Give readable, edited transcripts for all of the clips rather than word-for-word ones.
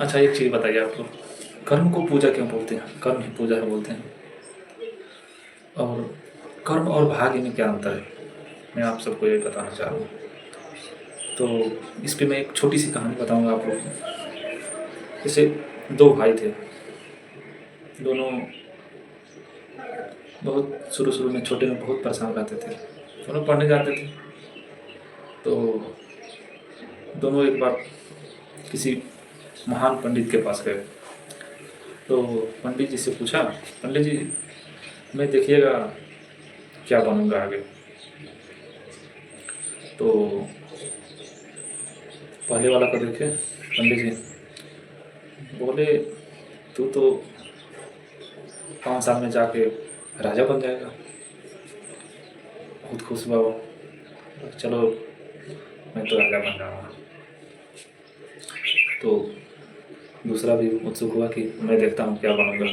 अच्छा, एक चीज़ बताइए आप लोग, कर्म को पूजा क्यों बोलते हैं? कर्म ही पूजा है बोलते हैं। और कर्म और भाग्य में क्या अंतर है? मैं आप सबको ये बताना चाह रहा हूँ। तो इस पे मैं एक छोटी सी कहानी बताऊंगा आप लोग को। जैसे दो भाई थे, दोनों बहुत शुरू शुरू में, छोटे में बहुत परेशान रहते थे। दोनों पढ़ने जाते थे। तो दोनों एक बार किसी महान पंडित के पास गए। तो पंडित जी से पूछा, पंडित जी मैं देखिएगा क्या बनूंगा आगे। तो पहले वाला को देखे पंडित जी, बोले तू तो 5 साल में जाके राजा बन जाएगा। बहुत खुश हुआ वो, चलो मैं तो राजा बन जाऊँगा। तो दूसरा भी उत्सुक हुआ कि मैं देखता हूँ क्या बनूंगा।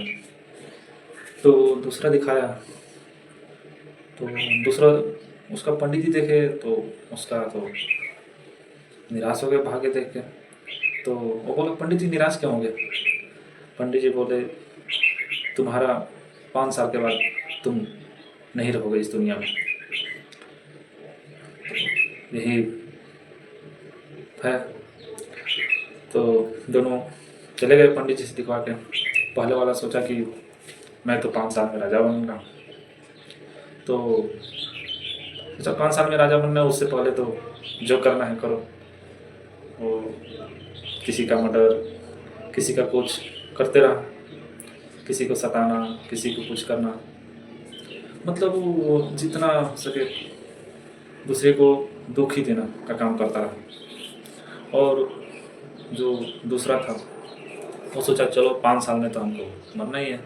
तो दूसरा दिखाया, तो दूसरा उसका पंडित जी देखे तो उसका तो निराश हो गए भाग्य देख के। तो वो बोला पंडित जी निराश क्यों होंगे? पंडित जी बोले तुम्हारा 5 साल के बाद तुम नहीं रहोगे इस दुनिया में, यही है। तो दोनों चले गए पंडित जी से दिखवा के। पहले वाला सोचा कि मैं तो 5 साल में राजा बनूंगा। तो सोचा 5 साल में राजा बनना है, उससे पहले तो जो करना है करो। वो किसी का मर्डर, किसी का कुछ करते रहा, किसी को सताना, किसी को कुछ करना, मतलब वो जितना सके दूसरे को दुख ही देना का काम करता रहा। और जो दूसरा था वो सोचा चलो 5 साल में तो हमको मरना ही है,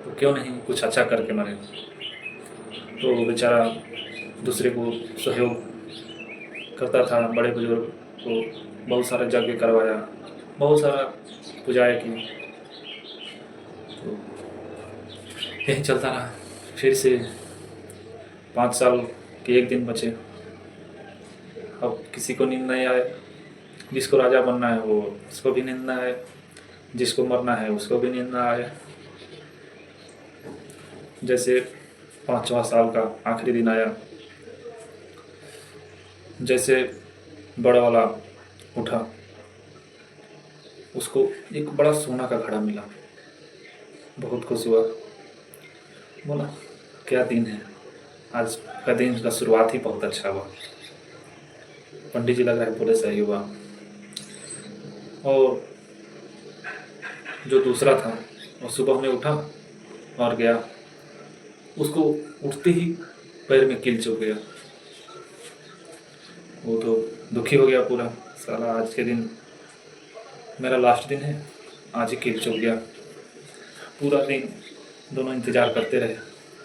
तो क्यों नहीं कुछ अच्छा करके मरे। तो बेचारा दूसरे को सहयोग करता था, बड़े बुजुर्ग को बहुत सारा यज्ञ करवाया, बहुत सारा पूजाएँ की। तो यही चलता रहा। फिर से 5 साल के एक दिन बचे। अब किसी को नींद नहीं आए, जिसको राजा बनना है वो उसको भी नींद ना आए, जिसको मरना है उसको भी नींद ना आए। जैसे 5वां साल का आखिरी दिन आया, जैसे बड़ा वाला उठा, उसको एक बड़ा सोना का घड़ा मिला। बहुत खुश हुआ, बोला क्या दिन है, आज का दिन का शुरुआत ही बहुत अच्छा हुआ। पंडित जी लग रहा है बोले सही हुआ। और जो दूसरा था वो सुबह में उठा और गया, उसको उठते ही पैर में कील चुभ गया। वो तो दुखी हो गया पूरा, साला आज के दिन मेरा लास्ट दिन है, आज ही कील चुभ गया। पूरा दिन दोनों इंतज़ार करते रहे,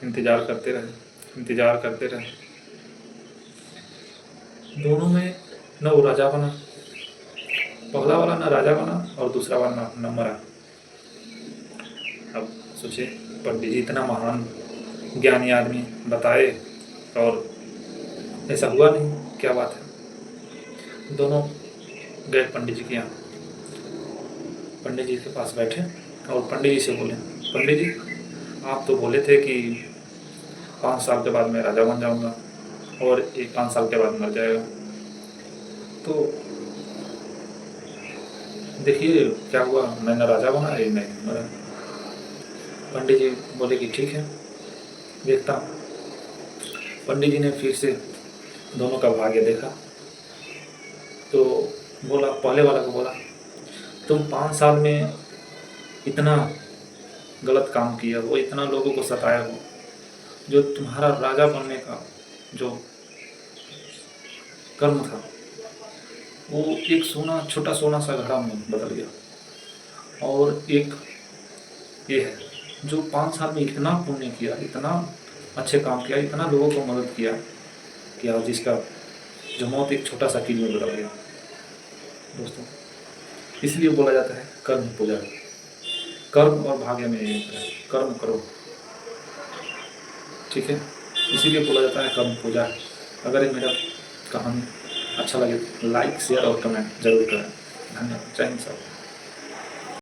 इंतज़ार करते रहे, इंतज़ार करते रहे। दोनों में न वो राजा बना, पहला वाला ना राजा बना और दूसरा वाला न मरा। अब सोचे पंडित जी इतना महान ज्ञानी आदमी बताए और ऐसा हुआ नहीं, क्या बात है। दोनों गए पंडित जी के यहाँ, पंडित जी के पास बैठे और पंडित जी से बोले पंडित जी आप तो बोले थे कि 5 साल के बाद मैं राजा बन जाऊंगा और एक 5 साल के बाद मर जाएगा, तो देखिए क्या हुआ, मैंने राजा बना ये नहीं मरा। पंडित जी बोले कि ठीक है देखता हूँ। पंडित जी ने फिर से दोनों का भाग्य देखा, तो बोला पहले वाला को बोला तुम 5 साल में इतना गलत काम किया हो, इतना लोगों को सताया हो, जो तुम्हारा राजा बनने का जो कर्म था वो एक सोना, छोटा सोना सा घड़ा में बदल गया। और एक ये है जो 5 साल में इतना पुण्य किया, इतना अच्छे काम किया, इतना लोगों को मदद किया जिसका जो मौत एक छोटा सा कील में बदल गया। दोस्तों इसलिए बोला जाता है कर्म पूजा। कर्म और भाग्य में एक है, कर्म करो, ठीक है, इसीलिए बोला जाता है कर्म पूजा। अगर ये मेरा कहानी अच्छा लगे तो लाइक शेयर और कमेंट जरूर करें। धन्यवाद। जय हिंद साहब।